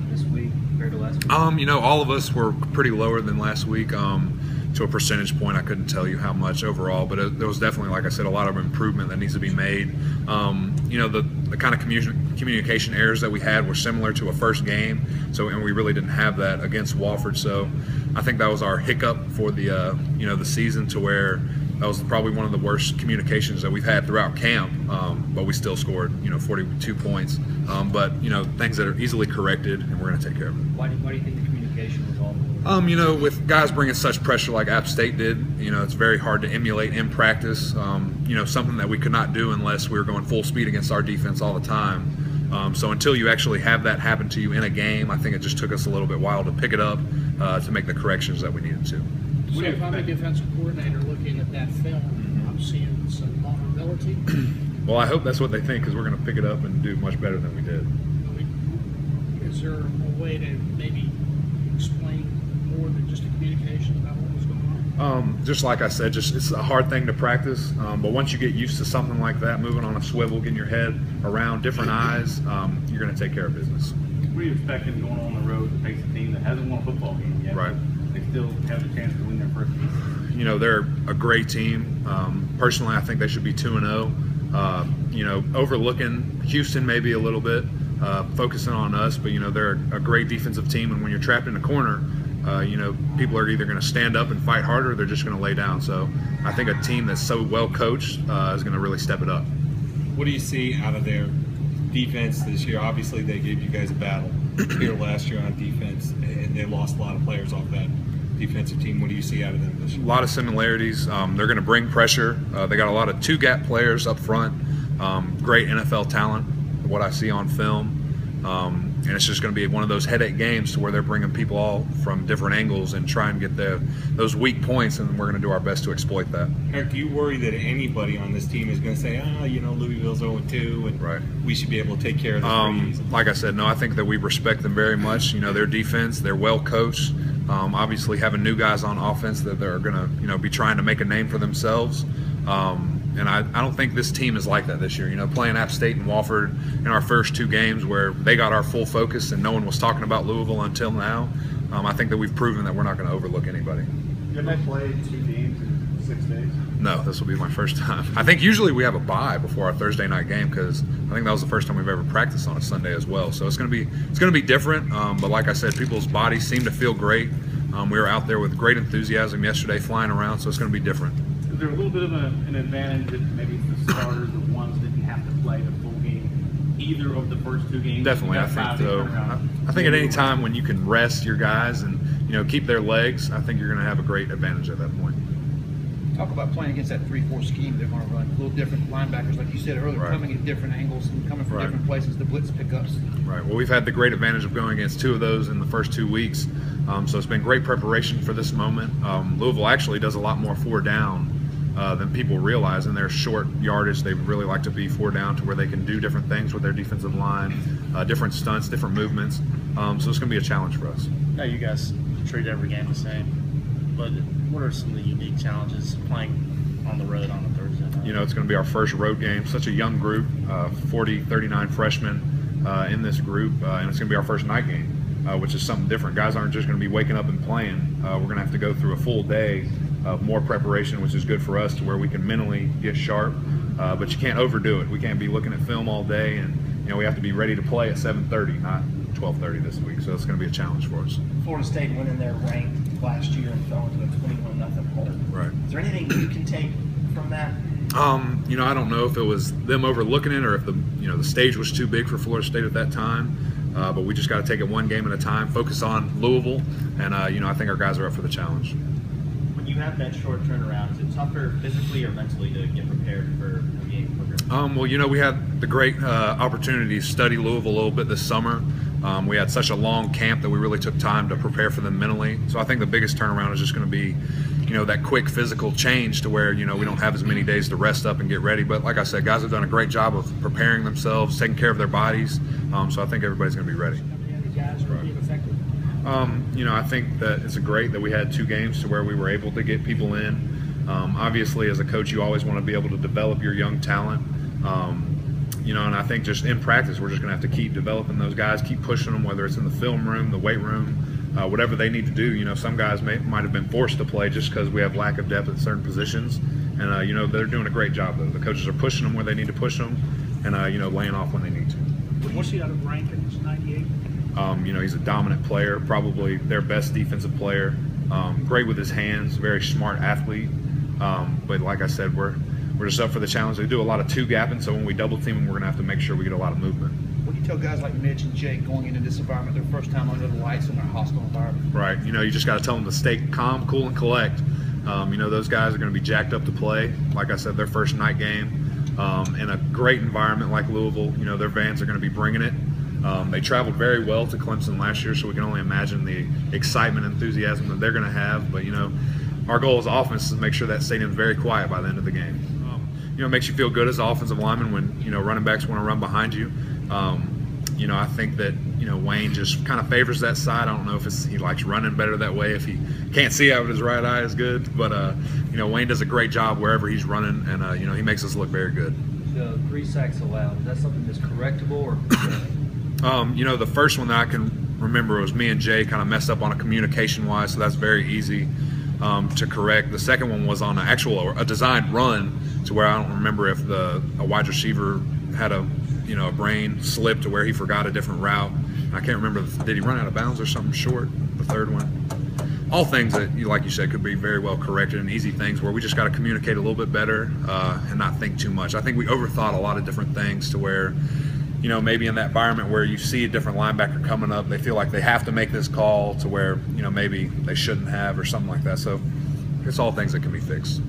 this week compared to last week? All of us were pretty lower than last week. To a percentage point, I couldn't tell you how much overall, but there was definitely, like I said, a lot of improvement that needs to be made. The kind of communication errors that we had were similar to a first game, and we really didn't have that against Wofford. So I think that was our hiccup for the the season, to where that was probably one of the worst communications that we've had throughout camp. But we still scored 42 points. But things that are easily corrected, and we're going to take care of it. Why do you think the communication was off? With guys bringing such pressure like App State did, it's very hard to emulate in practice. Something that we could not do unless we were going full speed against our defense all the time. So until you actually have that happen to you in a game, I think it just took us a little bit while to pick it up to make the corrections that we needed to. So if I'm a defensive coordinator looking at that film, I'm seeing some vulnerability. Well, I hope that's what they think, because we're going to pick it up and do much better than we did. Is there a way to maybe explain more than just a communication about what was going on? Just like I said, it's a hard thing to practice, but once you get used to something like that, moving on a swivel, getting your head around different eyes, you're going to take care of business. What are you expecting going on the road to face a team that hasn't won a football game yet? Right. They still have the chance to win their first game. They're a great team. Personally, I think they should be 2-0. Overlooking Houston maybe a little bit, focusing on us, but they're a great defensive team, and when you're trapped in a corner, people are either going to stand up and fight harder, or they're just going to lay down. So I think a team that's so well coached is going to really step it up. What do you see out of their defense this year? Obviously, they gave you guys a battle here last year on defense, and they lost a lot of players off that defensive team. What do you see out of them this year? A lot of similarities. They're going to bring pressure. They got a lot of two-gap players up front. Great NFL talent, what I see on film. And it's just going to be one of those headache games to where they're bringing people all from different angles and try and get those weak points, and we're going to do our best to exploit that. Eric, do you worry that anybody on this team is going to say, Louisville's 0-2, and right, we should be able to take care of this pretty easily? Like I said, no, I think that we respect them very much. Their defense, they're well coached. Obviously, having new guys on offense that they're going to be trying to make a name for themselves. And I don't think this team is like that this year. Playing App State and Wofford in our first two games, where they got our full focus and no one was talking about Louisville until now, I think that we've proven that we're not going to overlook anybody. Have they played 2 games in 6 days? No, this will be my first time. I think usually we have a bye before our Thursday night game, because I think that was the first time we've ever practiced on a Sunday as well. So it's going to be different. But like I said, people's bodies seem to feel great. We were out there with great enthusiasm yesterday, flying around, so it's going to be different. Is there a little bit of an advantage that maybe the starters, the ones that didn't have to play the full game, either of the first 2 games? Definitely, I think so. I think at any time when you can rest your guys and keep their legs, I think you're going to have a great advantage at that point. Talk about playing against that 3-4 scheme they're going to run. A little different linebackers, like you said earlier, right, coming at different angles and coming from different places. The blitz pickups. Right. Well, we've had the great advantage of going against 2 of those in the first 2 weeks. So it's been great preparation for this moment. Louisville actually does a lot more 4 down than people realize. In their short yardage, they really like to be 4 down, to where they can do different things with their defensive line, different stunts, different movements. So it's going to be a challenge for us. Now, you guys treat every game the same, but what are some of the unique challenges playing on the road on a Thursday night? It's going to be our first road game. Such a young group, 39 freshmen in this group, and it's going to be our first night game, which is something different. Guys aren't just going to be waking up and playing. We're going to have to go through a full day of more preparation, which is good for us, to where we can mentally get sharp, but you can't overdo it. We can't be looking at film all day, and we have to be ready to play at 7:30, not 12:30 this week. So it's going to be a challenge for us. Florida State went in there ranked last year and fell into a 21-0 hole. Right. Is there anything you can take from that? I don't know if it was them overlooking it, or if the stage was too big for Florida State at that time. But we just got to take it one game at a time, focus on Louisville, and I think our guys are up for the challenge. When you have that short turnaround, is it tougher physically or mentally to get prepared for a game quicker? Well, we had the great opportunity to study Louisville a little bit this summer. We had such a long camp that we really took time to prepare for them mentally. So I think the biggest turnaround is just going to be, that quick physical change, to where, we don't have as many days to rest up and get ready. But like I said, guys have done a great job of preparing themselves, taking care of their bodies. So I think everybody's going to be ready. I think that it's great that we had 2 games to where we were able to get people in. Obviously, as a coach, you always want to be able to develop your young talent. You know, and I think just in practice, we're just going to have to keep developing those guys, keep pushing them, whether it's in the film room, the weight room, whatever they need to do. You know, some guys might have been forced to play just because we have lack of depth at certain positions. And, you know, they're doing a great job, though. The coaches are pushing them where they need to push them and, you know, laying off when they need to. What's he out of rank in his 98? You know, he's a dominant player, probably their best defensive player. Great with his hands, very smart athlete. But like I said, we're just up for the challenge. They do a lot of two-gapping, so when we double team them, we're going to have to make sure we get a lot of movement. What do you tell guys like Mitch and Jake going into this environment, their first time under the lights in a hostile environment? Right. You know, you just got to tell them to stay calm, cool, and collect. You know, those guys are going to be jacked up to play. Like I said, their first night game in a great environment like Louisville. You know, their vans are going to be bringing it. They traveled very well to Clemson last year, so we can only imagine the excitement and enthusiasm that they're going to have. But, you know, our goal as offense is to make sure that stadium's very quiet by the end of the game. You know, it makes you feel good as an offensive lineman when, you know, running backs want to run behind you. You know, I think that, you know, Wayne just kind of favors that side. I don't know if he likes running better that way, if he can't see out with his right eye is good. But, you know, Wayne does a great job wherever he's running, and, you know, he makes us look very good. The 3 sacks allowed, is that something that's correctable or you know, the first one that I can remember was me and Jay kind of messed up on a communication-wise, so that's very easy to correct. The second one was on a designed run, to where I don't remember if a wide receiver had a brain slip to where he forgot a different route. I can't remember, did he run out of bounds or something short, the third one? All things that, like you said, could be very well corrected, and easy things where we just got to communicate a little bit better and not think too much. I think we overthought a lot of different things to where, you know, maybe in that environment where you see a different linebacker coming up, they feel like they have to make this call to where, you know, maybe they shouldn't have or something like that. So it's all things that can be fixed.